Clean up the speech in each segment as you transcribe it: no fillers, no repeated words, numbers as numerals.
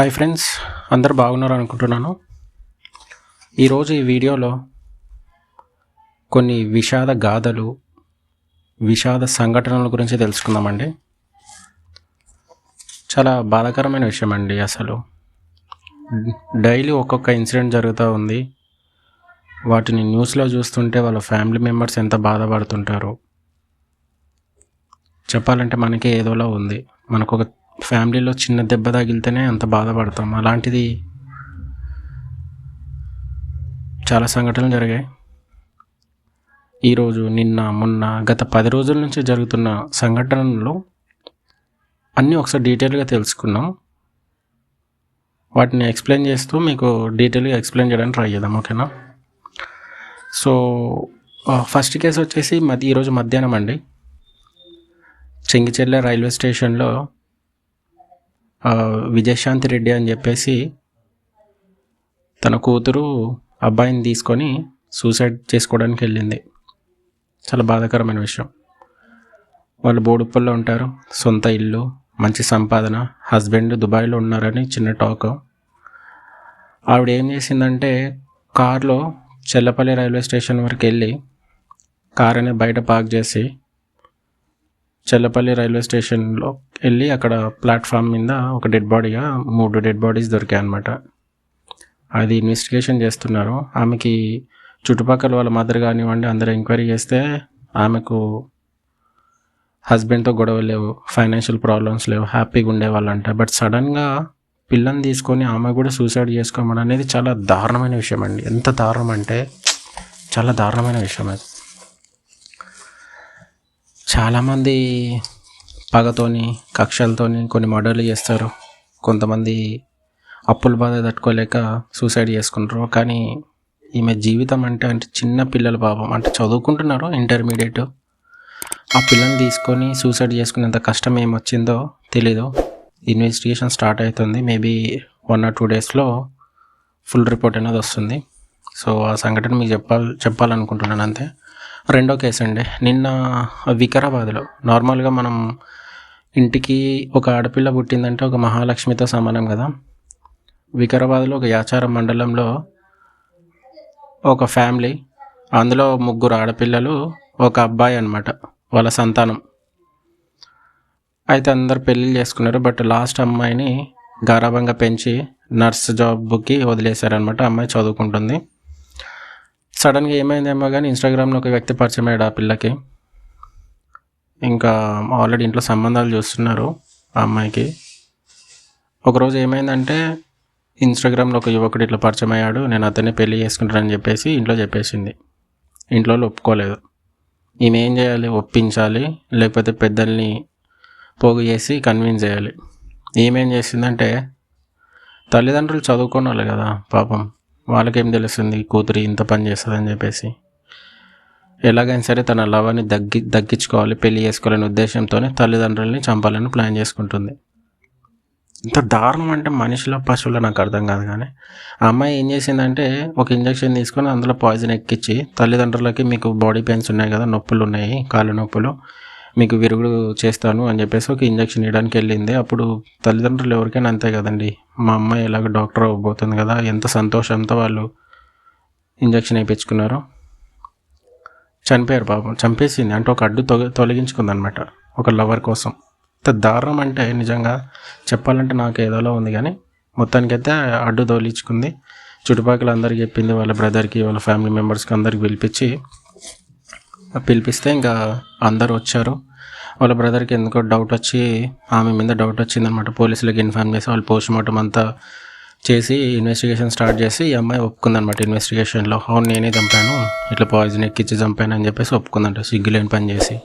Hi friends, అందరు బాగున్నారు అనుకుంటున్నాను. ఈరోజు ఈ వీడియోలో కొన్ని విషాద గాథలు, విషాద సంఘటనల గురించి తెలుసుకుందామండి. చాలా బాధాకరమైన విషయం అండి. అసలు డైలీ ఒక్కొక్క ఇన్సిడెంట్ జరుగుతూ ఉంది. వాటిని న్యూస్లో చూస్తుంటే వాళ్ళ ఫ్యామిలీ మెంబర్స్ ఎంత బాధపడుతుంటారో చెప్పాలంటే మనకే ఏదోలా ఉంది. మనకు ఒక ఫ్యామిలీలో చిన్న దెబ్బ తగిలితేనే అంత బాధపడతాం. అలాంటిది చాలా సంఘటనలు జరిగాయి. ఈరోజు, నిన్న, మొన్న, గత 10 రోజుల నుంచి జరుగుతున్న సంఘటనలు అన్నీ ఒకసారి డీటెయిల్గా తెలుసుకున్నాం. వాటిని ఎక్స్ప్లెయిన్ చేస్తూ మీకు డీటెయిల్గా ఎక్స్ప్లెయిన్ చేయడానికి ట్రై చేద్దాం, ఓకేనా? సో ఫస్ట్ కేసు వచ్చేసి ఈరోజు మధ్యాహ్నం అండి. చెంగిచెర్ల రైల్వే స్టేషన్లో విజయశాంతి రెడ్డి అని చెప్పేసి తన కూతురు అబ్బాయిని తీసుకొని సూసైడ్ చేసుకోవడానికి వెళ్ళింది. చాలా బాధాకరమైన విషయం. వాళ్ళు బోడుప్పల్లో ఉంటారు, సొంత ఇల్లు, మంచి సంపాదన, హస్బెండ్ దుబాయ్లో ఉన్నారని చిన్న టాక్. ఆవిడ ఏం చేసిందంటే కార్లో చెల్లపల్లి రైల్వే స్టేషన్ వరకు వెళ్ళి కార్ అనేది బయట పార్క్ చేసి చెల్లపల్లి రైల్వే స్టేషన్లో వెళ్ళి అక్కడ ప్లాట్ఫామ్ మీద ఒక డెడ్ బాడీగా 3 డెడ్ బాడీస్ దొరికాయి అన్నమాట. అది ఇన్వెస్టిగేషన్ చేస్తున్నారు. ఆమెకి చుట్టుపక్కల వాళ్ళ మదర్ కానివ్వండి అందరూ ఎంక్వైరీ చేస్తే ఆమెకు హస్బెండ్తో గొడవలు లేవు, ఫైనాన్షియల్ ప్రాబ్లమ్స్ లేవు, హ్యాపీగా ఉండేవాళ్ళంట. బట్ సడన్గా పిల్లని తీసుకొని ఆమె కూడా సూసైడ్ చేసుకోవడం అనేది చాలా దారుణమైన విషయం అండి. ఎంత దారుణం అంటే చాలా దారుణమైన విషయం అది. చాలామంది పగతోని, కక్షలతోని కొన్ని మర్డర్లు చేస్తారు. కొంతమంది అప్పుల బాధ తట్టుకోలేక సూసైడ్ చేసుకుంటారు. కానీ ఈమె జీవితం అంటే చిన్న పిల్లల పాపం, అంటే చదువుకుంటున్నారు ఇంటర్మీడియట్. ఆ పిల్లని తీసుకొని సూసైడ్ చేసుకునేంత కష్టం ఏమొచ్చిందో తెలీదు. ఇన్వెస్టిగేషన్ స్టార్ట్ అవుతుంది. మేబీ 1 or 2 డేస్లో ఫుల్ రిపోర్ట్ అనేది వస్తుంది. సో ఆ సంఘటన మీకు చెప్పాలనుకుంటున్నాను అంతే. రెండో కేసు అండి. నిన్న వికారాబాద్లో నార్మల్గా మనం ఇంటికి ఒక ఆడపిల్ల పుట్టిందంటే ఒక మహాలక్ష్మితో సమానం కదా. వికారాబాద్లో ఒక యాచారం మండలంలో ఒక ఫ్యామిలీ, అందులో 3 ఆడపిల్లలు, ఒక అబ్బాయి అన్నమాట వాళ్ళ సంతానం. అయితే అందరు పెళ్ళిళ్ళు చేసుకున్నారు. బట్ లాస్ట్ అమ్మాయిని గారాబంగా పెంచి నర్స్ జాబ్కి వదిలేశారనమాట. అమ్మాయి చదువుకుంటుంది. సడన్గా ఏమైందేమో కానీ ఇన్స్టాగ్రామ్లో ఒక వ్యక్తి పరిచయం అయ్యాడు ఆ పిల్లకి. ఇంకా ఆల్రెడీ ఇంట్లో సంబంధాలు చూస్తున్నారు ఆ అమ్మాయికి. ఒకరోజు ఏమైందంటే ఇన్స్టాగ్రామ్లో ఒక యువకుడు ఇట్లా పరిచయం అయ్యాడు, నేను అతన్ని పెళ్లి చేసుకుంటానని చెప్పేసి ఇంట్లో చెప్పేసింది. ఇంట్లో ఒప్పుకోలేదు. ఈమె ఏం చేయాలి? ఒప్పించాలి, లేకపోతే పెద్దల్ని పోగు చేసి కన్విన్స్ చేయాలి. ఏమేం చేసిందంటే తల్లిదండ్రులు చదువుకోని వాళ్ళు కదా పాపం, వాళ్ళకేం తెలుస్తుంది కూతురు ఇంత పని చేస్తుందని చెప్పేసి. ఎలాగైనా సరే తన లవర్ని దక్కించుకోవాలి, పెళ్లి చేసుకోవాలనే ఉద్దేశంతోనే తల్లిదండ్రులని చంపాలని ప్లాన్ చేసుకుంటుంది. ఇంత దారుణం అంటే మనిషిలో పశువులో నాకు అర్థం కాదు. కానీ ఆ అమ్మాయి ఏం చేసిందంటే ఒక ఇంజెక్షన్ తీసుకొని అందులో పాయిజన్ ఎక్కించి తల్లిదండ్రులకి, మీకు బాడీ పెయిన్స్ ఉన్నాయి కదా, నొప్పులు ఉన్నాయి, కాళ్ళ నొప్పులు, మీకు విరుగుడు చేస్తాను అని చెప్పేసి ఒక ఇంజెక్షన్ ఇవ్వడానికి వెళ్ళింది. అప్పుడు తల్లిదండ్రులు ఎవరికైనా అంతే కదండి, మా అమ్మాయి ఎలాగ డాక్టర్ అవ్వబోతుంది కదా, ఎంత సంతోషంతో వాళ్ళు ఇంజెక్షన్ వేయించుకున్నారు. చనిపోయారు పాపం. చంపేసింది అంటే ఒక అడ్డు తొలగించుకుంది అనమాట ఒక లవర్ కోసం. ఇంత దారుణం అంటే నిజంగా చెప్పాలంటే నాకు ఏదోలా ఉంది. కానీ మొత్తానికైతే అడ్డు తొలగించుకుంది. చుట్టుపక్కల అందరికి చెప్పింది, వాళ్ళ బ్రదర్కి, వాళ్ళ ఫ్యామిలీ మెంబర్స్కి అందరికి పిలిపిస్తే ఇంకా అందరు వచ్చారు. వాళ్ళ బ్రదర్కి ఎందుకో డౌట్ వచ్చి, ఆమె మీద డౌట్ వచ్చిందనమాట. పోలీసులకు ఇన్ఫార్మ్ చేసి వాళ్ళు పోస్ట్ మార్టం అంతా చేసి ఇన్వెస్టిగేషన్ స్టార్ట్ చేసి ఈ అమ్మాయి ఒప్పుకుందనమాట. ఇన్వెస్టిగేషన్లో అవును నేనే చంపాను, ఇట్లా పాయిజన్ ఎక్కించి చంపాను అని చెప్పేసి ఒప్పుకుందంట, సిగ్గులేని పని చేసి.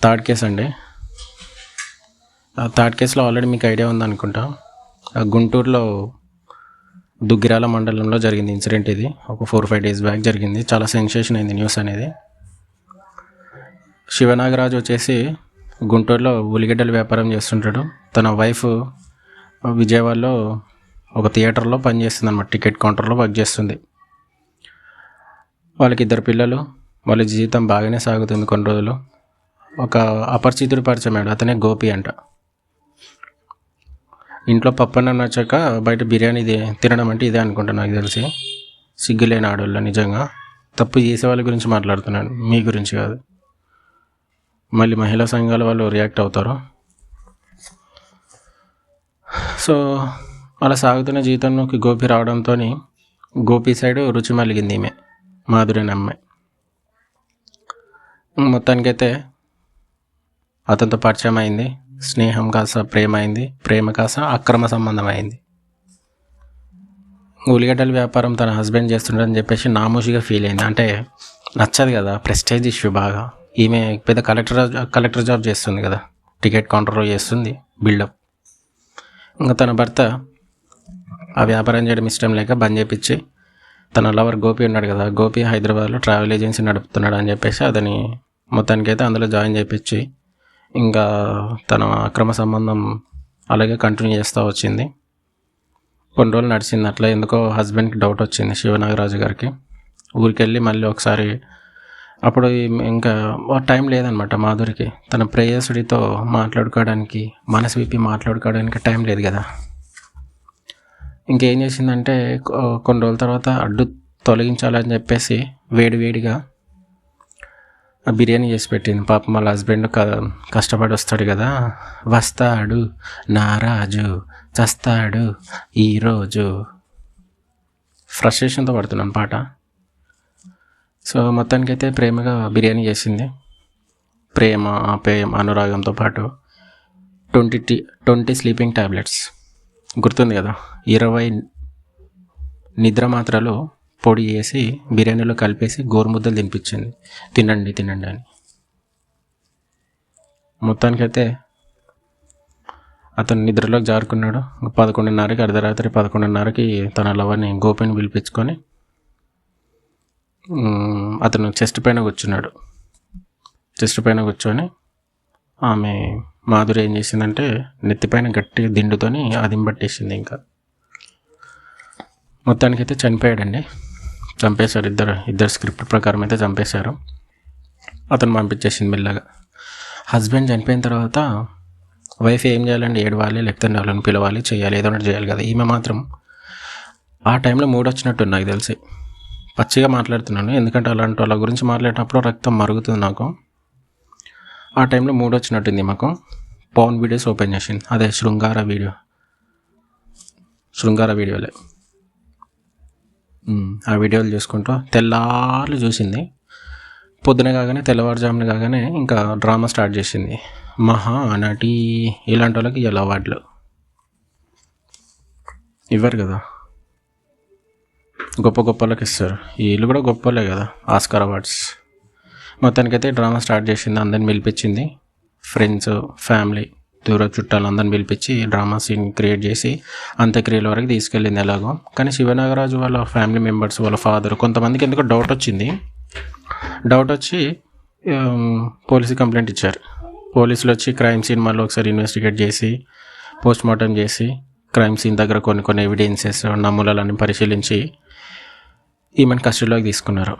థర్డ్ కేసు అండి. థర్డ్ కేసులో ఆల్రెడీ మీకు ఐడియా ఉందనుకుంటా. గుంటూరులో దుగ్గిరాల మండలంలో జరిగింది ఇన్సిడెంట్. ఇది ఒక 4-5 days బ్యాక్ జరిగింది. చాలా సెన్సేషన్ అయింది న్యూస్ అనేది. శివనాగరాజు వచ్చేసి గుంటూరులో ఉల్లిగడ్డల వ్యాపారం చేస్తుంటాడు. తన వైఫ్ విజయవాడలో ఒక థియేటర్లో పనిచేస్తుంది అన్నమాట, టికెట్ కౌంటర్లో వర్క్ చేస్తుంది. వాళ్ళకి 2 పిల్లలు. వాళ్ళ జీవితం బాగానే సాగుతుంది కొన్ని రోజులు. ఒక అపరిచితుడు పరిచయం అయ్యాడు, అతనే గోపి అంట. ఇంట్లో పప్పు అన్నం నచ్చాక బయట బిర్యానీ తినడం అంటే ఇదే అనుకుంటా నాకు తెలిసి. సిగ్గులేని ఆడోళ్ళ నిజంగా. తప్పు చేసే వాళ్ళ గురించి మాట్లాడుతున్నాను, మీ గురించి కాదు. మళ్ళీ మహిళా సంఘాల వాళ్ళు రియాక్ట్ అవుతారు. సో అలా సాగుతున్న జీవితంలోకి గోపి రావడంతో గోపి సైడు రుచి మలిగింది ఈమె, మాధురి అనే అమ్మాయి. మొత్తానికైతే అతనితో పరిచయం అయింది. స్నేహం కాస్త ప్రేమ అయింది, ప్రేమ కాస్త అక్రమ సంబంధం అయింది. ఉల్లిగడ్డల వ్యాపారం తన హస్బెండ్ చేస్తుండని చెప్పేసి నామోషిగా ఫీల్ అయింది. అంటే నచ్చదు కదా, ప్రెస్టేజ్ ఇష్యూ బాగా. ఈమె పెద్ద కలెక్టర్ జాబ్ చేస్తుంది కదా, టికెట్ కౌంటర్లో చేస్తుంది బిల్డప్. ఇంకా తన భర్త ఆ వ్యాపారం చేయడం ఇష్టం లేక బంద్ చేపించి తన లవర్ గోపి ఉన్నాడు కదా, గోపి హైదరాబాద్లో ట్రావెల్ ఏజెన్సీ నడుపుతున్నాడు అని చెప్పేసి అతని మొత్తానికైతే అందులో జాయిన్ చేయించి ఇంకా తన అక్రమ సంబంధం అలాగే కంటిన్యూ చేస్తూ వచ్చింది. కొన్ని రోజులు నడిచింది అట్లా. ఎందుకో హస్బెండ్కి డౌట్ వచ్చింది, శివనాగరాజు గారికి. ఊరికి వెళ్ళి మళ్ళీ ఒకసారి అప్పుడు ఇంకా టైం లేదనమాట మాధురికి. తన ప్రేయసుడితో మాట్లాడుకోవడానికి, మనసు విప్పి మాట్లాడుకోవడానికి టైం లేదు కదా. ఇంకేం చేసిందంటే కొన్ని రోజుల తర్వాత అడ్డు తొలగించాలని చెప్పేసి వేడివేడిగా బిర్యానీ చేసి పెట్టింది. పాపం వాళ్ళ హస్బెండ్ కష్టపడి వస్తాడు కదా, వస్తాడు నారాజు చస్తాడు ఈరోజు, ఫ్రస్ట్రేషన్తో పడుతున్నాను పాట. సో మొత్తానికైతే ప్రేమగా బిర్యానీ చేసింది. ప్రేమ, ఆప్యాయం, అనురాగంతో పాటు 20 స్లీపింగ్ ట్యాబ్లెట్స్, గుర్తుంది కదా, 20 నిద్ర మాత్రలు పొడి చేసి బిర్యానీలో కలిపేసి గోరుముద్దలు తినిపించింది. తినండి తినండి అని. మొత్తానికైతే అతను నిద్రలోకి జారుకున్నాడు. 11:30కి, అర్ధరాత్రి 11:30కి తన లవర్ని గోపిని పిలిపించుకొని అతను చెస్ట్ పైన కూర్చున్నాడు. చెస్ట్ పైన కూర్చొని ఆమె మాధురి ఏం చేసిందంటే నెత్తిపైన గట్టిగా దిండుతోని అదింబట్టేసింది. ఇంకా మొత్తానికైతే చనిపోయాడండి, చంపేశారు. ఇద్దరు స్క్రిప్ట్ ప్రకారం అయితే చంపేశారు. అతను పంపించేసింది మెల్లగా. హస్బెండ్ చనిపోయిన తర్వాత వైఫ్ ఏం చేయాలండి, ఏడవాలి, లేకపోతే వాళ్ళని పిలవాలి, చేయాలి, ఏదో ఒకటి చేయాలి కదా. ఈమె మాత్రం ఆ టైంలో మూడు వచ్చినట్టు నాకు తెలిసి. పచ్చిగా మాట్లాడుతున్నాను, ఎందుకంటే అలాంటి వాళ్ళ గురించి మాట్లాడినప్పుడు రక్తం మరుగుతుంది నాకు. ఆ టైంలో మూడు వచ్చినట్టుంది మాకు. పవన్ వీడియోస్ ఓపెన్ చేసింది, అదే శృంగార వీడియోలే. ఆ వీడియోలు చూసుకుంటూ తెల్లార్లు చూసింది. పొద్దున కాగానే, తెల్లవారుజామున కాగానే ఇంకా డ్రామా స్టార్ట్ చేసింది. మహానటి ఇలాంటి వాళ్ళకి ఇలా అవార్డులు ఇవ్వరు కదా, గొప్ప వాళ్ళకి ఇస్తారు. వీళ్ళు కూడా గొప్పలే కదా, ఆస్కార్ అవార్డ్స్. మొత్తానికైతే డ్రామా స్టార్ట్ చేసింది. అందరిని పిలిపించింది, ఫ్రెండ్స్, ఫ్యామిలీ, దూర చుట్టాలు అందరిని పిలిపించి డ్రామా సీన్ క్రియేట్ చేసి అంత్యక్రియల వరకు తీసుకెళ్ళింది ఎలాగో. కానీ శివనాగరాజు వాళ్ళ ఫ్యామిలీ మెంబర్స్, వాళ్ళ ఫాదర్, కొంతమందికి ఎందుకో డౌట్ వచ్చి పోలీసు కంప్లైంట్ ఇచ్చారు. పోలీసులు వచ్చి క్రైమ్ సీన్ మళ్ళీ ఒకసారి ఇన్వెస్టిగేట్ చేసి పోస్ట్ మార్టం చేసి క్రైమ్ సీన్ దగ్గర కొన్ని ఎవిడెన్సెస్, నమూనాలన్నీ పరిశీలించి ఈమెను కస్టడీలోకి తీసుకున్నారు.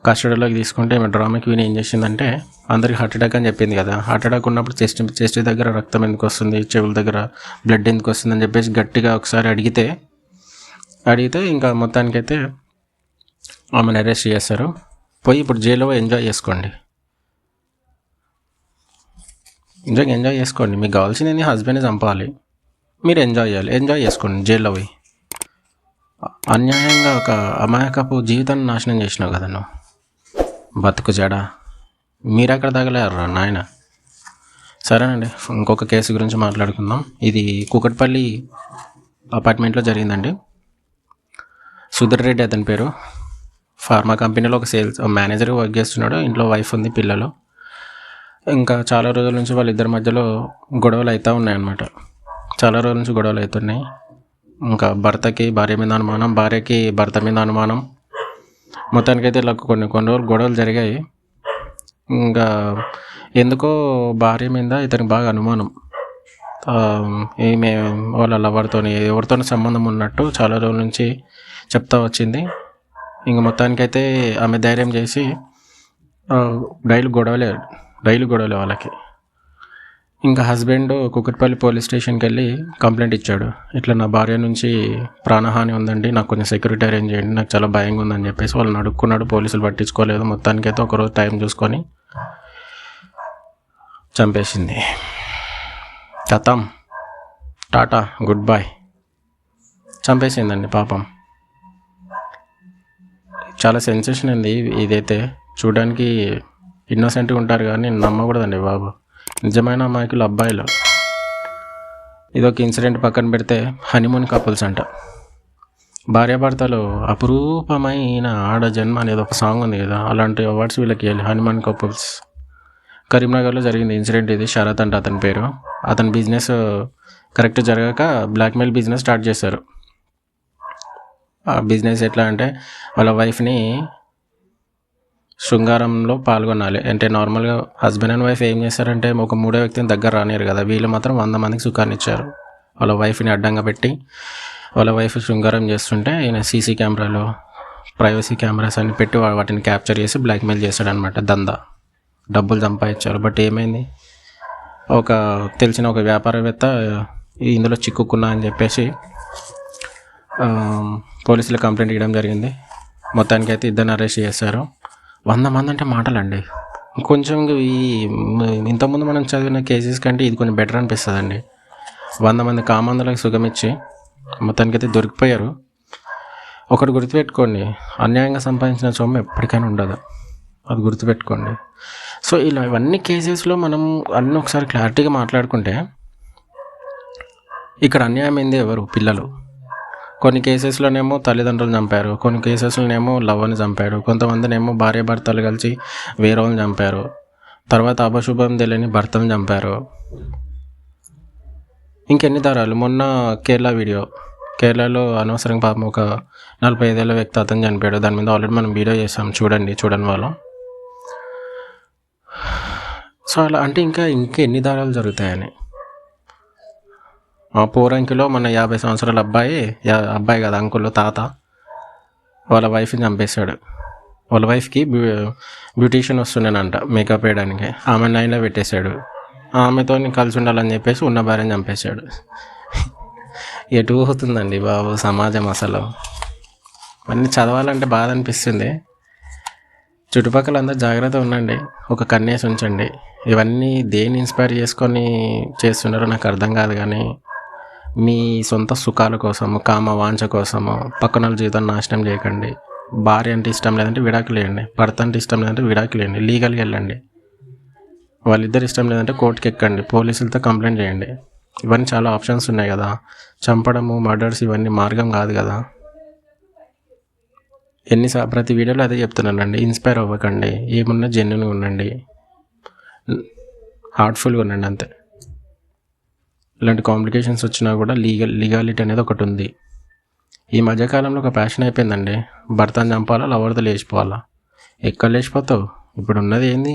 కస్టడీలోకి తీసుకుంటే ఈమె డ్రామా క్వీన్ ఏం చేసిందంటే అందరికి హార్ట్ అటాక్ అని చెప్పింది కదా. హార్ట్ అటాక్ ఉన్నప్పుడు చెస్ట్ దగ్గర రక్తం ఎందుకు వస్తుంది, చెవుల దగ్గర బ్లడ్ ఎందుకు వస్తుంది అని చెప్పేసి గట్టిగా ఒకసారి అడిగితే ఇంకా మొత్తానికైతే ఆమెను అరెస్ట్ చేస్తారు. పోయి ఇప్పుడు జైల్లో ఎంజాయ్ చేసుకోండి, మీకు కావాల్సింది హస్బెండ్ని చంపాలి, మీరు ఎంజాయ్ చేసుకోండి జైల్లో పోయి. అన్యాయంగా ఒక అమాయకపు జీవితాన్ని నాశనం చేసినావు కదా నువ్వు, బతుకు జడ. మీరు ఎక్కడ తగలేరు నాయన. సరేనండి, ఇంకొక కేసు గురించి మాట్లాడుకుందాం. ఇది కూకట్పల్లి అపార్ట్మెంట్లో జరిగిందండి. సుధీర్ రెడ్డి అతని పేరు. ఫార్మా కంపెనీలో ఒక సేల్స్ మేనేజర్గా వర్క్ చేస్తున్నాడు. ఇంట్లో వైఫ్ ఉంది, పిల్లలు. ఇంకా చాలా రోజుల నుంచి వాళ్ళిద్దరి మధ్యలో గొడవలు అవుతూ ఉన్నాయన్నమాట. ఇంకా భర్తకి భార్య మీద అనుమానం, భార్యకి భర్త మీద అనుమానం. మొత్తానికైతే ఇలా కొన్ని రోజులు గొడవలు జరిగాయి. ఇంకా ఎందుకో భార్య మీద ఇతనికి బాగా అనుమానం. ఈమె వాళ్ళ లవర్తో ఎవరితో సంబంధం ఉన్నట్టు చాలా రోజుల నుంచి చెప్తా వచ్చింది. ఇంక మొత్తానికైతే ఆమె ధైర్యం చేసి డైలీ గొడవలే వాళ్ళకి. ఇంకా హస్బెండ్ కుకట్పల్లి పోలీస్ స్టేషన్కి వెళ్ళి కంప్లైంట్ ఇచ్చాడు. ఇట్లా నా భార్య నుంచి ప్రాణహాని ఉందండి, నాకు కొంచెం సెక్యూరిటీ అరేంజ్ చేయండి, నాకు చాలా భయంగా ఉందని చెప్పేసి వాళ్ళని అడుక్కున్నాడు. పోలీసులు పట్టించుకోలేదు. మొత్తానికైతే ఒకరోజు టైం చూసుకొని చంపేసింది. కథం, టాటా, గుడ్ బాయ్. చంపేసిందండి పాపం. చాలా సెన్సేషన్ అండి ఇదైతే. చూడడానికి ఇన్నోసెంట్గా ఉంటారు కానీ నమ్మకూడదండి బాబు. నిజమైన అమాయకులు అబ్బాయిలు. ఇదొక ఇన్సిడెంట్ పక్కన పెడితే హనీమూన్ కపుల్స్ అంట. భార్యాభర్తలు అపురూపమైన ఆడ జన్మ అనేది ఒక సాంగ్ ఉంది కదా, అలాంటి అవార్డ్స్ వీళ్ళకి ఇవ్వాలి. Honeymoon couples. కరీంనగర్లో జరిగింది ఇన్సిడెంట్ ఇది. శరత్ అంటే అతని పేరు. అతని బిజినెస్ కరెక్ట్ జరగక బ్లాక్మెయిల్ బిజినెస్ స్టార్ట్ చేశారు. ఆ బిజినెస్ ఎట్లా అంటే వాళ్ళ వైఫ్ని శృంగారంలో పాల్గొనాలి అంటే, నార్మల్గా హస్బెండ్ అండ్ వైఫ్ ఏం చేస్తారంటే ఒక మూడో వ్యక్తిని దగ్గర రానియరు కదా, వీళ్ళు మాత్రం 100 మందికి సుఖాన్ని ఇచ్చారు. వాళ్ళ వైఫ్ని అడ్డంగా పెట్టి వాళ్ళ వైఫ్ శృంగారం చేస్తుంటే ఈయన సీసీ కెమెరాలు, ప్రైవసీ కెమెరాస్ అన్ని పెట్టి వాటిని క్యాప్చర్ చేసి బ్లాక్మెయిల్ చేశాడనమాట. దందా, డబ్బులు సంపాదించారు. బట్ ఏమైంది, తెలిసిన ఒక వ్యాపారవేత్త ఇందులో చిక్కుకున్నా అని చెప్పేసి పోలీసులు కంప్లైంట్ ఇవ్వడం జరిగింది. మొత్తానికైతే ఇద్దరిని అరెస్ట్ చేశారు. 100 మంది అంటే మాటలండి. కొంచెం ఇంతకుముందు మనం చదివిన కేసెస్ కంటే ఇది కొంచెం బెటర్ అనిపిస్తుంది అండి. 100 మంది కామందులకు సుఖమిచ్చి మొత్తానికైతే దొరికిపోయారు. ఒకటి గుర్తుపెట్టుకోండి, అన్యాయంగా సంపాదించిన సొమ్ము ఎప్పటికైనా ఉండదు, అది గుర్తుపెట్టుకోండి. సో ఇవన్నీ కేసెస్లో మనం అన్నీ ఒకసారి క్లారిటీగా మాట్లాడుకుంటే, ఇక్కడ అన్యాయం ఏంది ఎవరు? పిల్లలు. కొన్ని కేసెస్లోనేమో తల్లిదండ్రులు చంపారు, కొన్ని కేసెస్లోనేమో లవ్ని చంపారు, కొంతమందినేమో భార్యాభర్తలు కలిసి వేరే వాళ్ళని చంపారు, తర్వాత అపశుభం తెలియని భర్తను చంపారు. ఇంకెన్ని తరాలు. మొన్న కేరళలో అనవసరంగా పాపం ఒక 45 ఏళ్ళ వ్యక్తి అతను చనిపోయాడు. దాని మీద ఆల్రెడీ మనం వీడియో చేసాం, చూడని వాళ్ళు. సో అలా అంటే ఇంకా ఎన్ని దారాలు జరుగుతాయని. పోరంకిలో మన 50 సంవత్సరాల అబ్బాయి కదా, అంకుల్, తాత, వాళ్ళ వైఫ్ని చంపేశాడు. వాళ్ళ వైఫ్కి బ్యూటీషియన్ వస్తున్నానంట మేకప్ వేయడానికి, ఆమె లైన్లో పెట్టేశాడు. ఆమెతో కలిసి ఉండాలని చెప్పేసి ఉన్న భార్యని చంపేశాడు. ఎటు పోతుందండి బాబు సమాజం అసలు. అన్నీ చదవాలంటే బాధ అనిపిస్తుంది. చుట్టుపక్కల అందరూ జాగ్రత్త ఉండండి, ఒక కన్నేసి ఉంచండి. ఇవన్నీ దేన్ని ఇన్స్పైర్ చేసుకొని చేస్తున్నారో నాకు అర్థం కాదు కానీ, మీ సొంత సుఖాల కోసము, కామ వాంఛ కోసము పక్కన జీవితాన్ని నాశనం చేయకండి. భార్య అంటే ఇష్టం లేదంటే విడాకులు వేయండి, భర్త అంటే ఇష్టం లేదంటే విడాకులు వేయండి, లీగల్గా వెళ్ళండి. వాళ్ళిద్దరు ఇష్టం లేదంటే కోర్టుకి ఎక్కండి, పోలీసులతో కంప్లైంట్ చేయండి. ఇవన్నీ చాలా ఆప్షన్స్ ఉన్నాయి కదా. చంపడము, మర్డర్స్ ఇవన్నీ మార్గం కాదు కదా. ప్రతి వీడియోలో అదే చెప్తున్నానండి, ఇన్స్పైర్ అవ్వకండి. ఏమున్నా జెన్యున్గా ఉండండి, హార్ట్ఫుల్గా ఉండండి అంతే. ఇలాంటి కాంప్లికేషన్స్ వచ్చినా కూడా లీగాలిటీ అనేది ఒకటి ఉంది. ఈ మధ్యకాలంలో ఒక ప్యాషన్ అయిపోయిందండి, భర్తను చంపాలా, లవర్తో లేచిపోవాలా. ఎక్కడ లేచిపోతావు? ఇప్పుడు ఉన్నది ఏంది,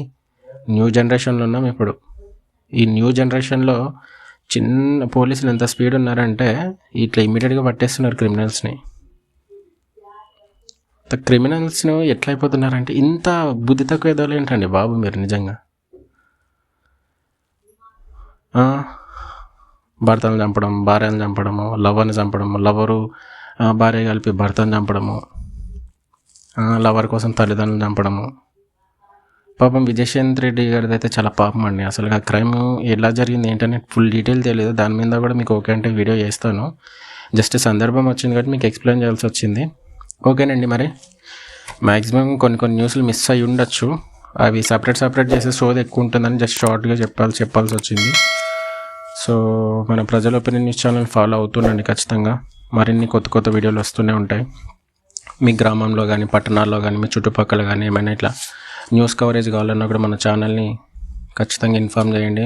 న్యూ జనరేషన్లో ఉన్నాం ఇప్పుడు. ఈ న్యూ జనరేషన్లో చిన్న పోలీసులు ఎంత స్పీడ్ ఉన్నారంటే ఇట్లా ఇమ్మీడియట్గా పట్టేస్తున్నారు క్రిమినల్స్ని. ఎట్లా అయిపోతున్నారంటే, ఇంత బుద్ధి తక్కువ ఏదో ఏంటండి బాబు మీరు నిజంగా. భర్తను చంపడం, భార్యను చంపడము, లవర్ని చంపడము, లవరు భార్య కలిపి భర్తను చంపడము, లవర్ కోసం తల్లిదండ్రులు చంపడము. పాపం విజయశాంత్ రెడ్డి గారిది అయితే చాలా పాపం అండి. అసలు ఆ క్రైమ్ ఎలా జరిగింది ఏంటనే ఫుల్ డీటెయిల్ తెలియదు. దాని మీద కూడా మీకు ఓకే అంటే వీడియో చేస్తాను. జస్ట్ సందర్భం వచ్చింది కాబట్టి మీకు ఎక్స్ప్లెయిన్ చేయాల్సి వచ్చింది. ఓకేనండి. మరి మ్యాక్సిమం కొన్ని న్యూస్లు మిస్ అయ్యి ఉండొచ్చు, అవి సపరేట్ చేసే సోది ఎక్కువ ఉంటుందని జస్ట్ షార్ట్గా చెప్పాల్సి వచ్చింది. సో మన ప్రజల ఒపీనియన్ న్యూస్ ఛానల్ ఫాలో అవుతుండండి ఖచ్చితంగా. మరిన్ని కొత్త వీడియోలు వస్తూనే ఉంటాయి. మీ గ్రామంలో కానీ, పట్టణాల్లో కానీ, మీ చుట్టుపక్కల కానీ ఏమైనా ఇట్లా న్యూస్ కవరేజ్ కావాలన్నా కూడా మన ఛానల్ని ఖచ్చితంగా ఇన్ఫామ్ చేయండి.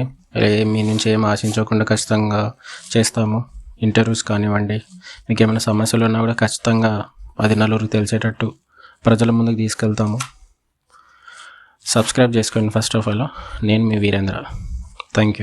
మీ నుంచి ఏం ఆశించకుండా ఖచ్చితంగా చేస్తాము. ఇంటర్వ్యూస్ కానివ్వండి, మీకు ఏమైనా సమస్యలు ఉన్నా కూడా ఖచ్చితంగా అది నలుగురికి తెలిసేటట్టు ప్రజల ముందుకు తీసుకెళ్తాము. సబ్స్క్రైబ్ చేసుకోండి ఫస్ట్ ఆఫ్ ఆల్. నేను మీ వీరేంద్ర. Thank you.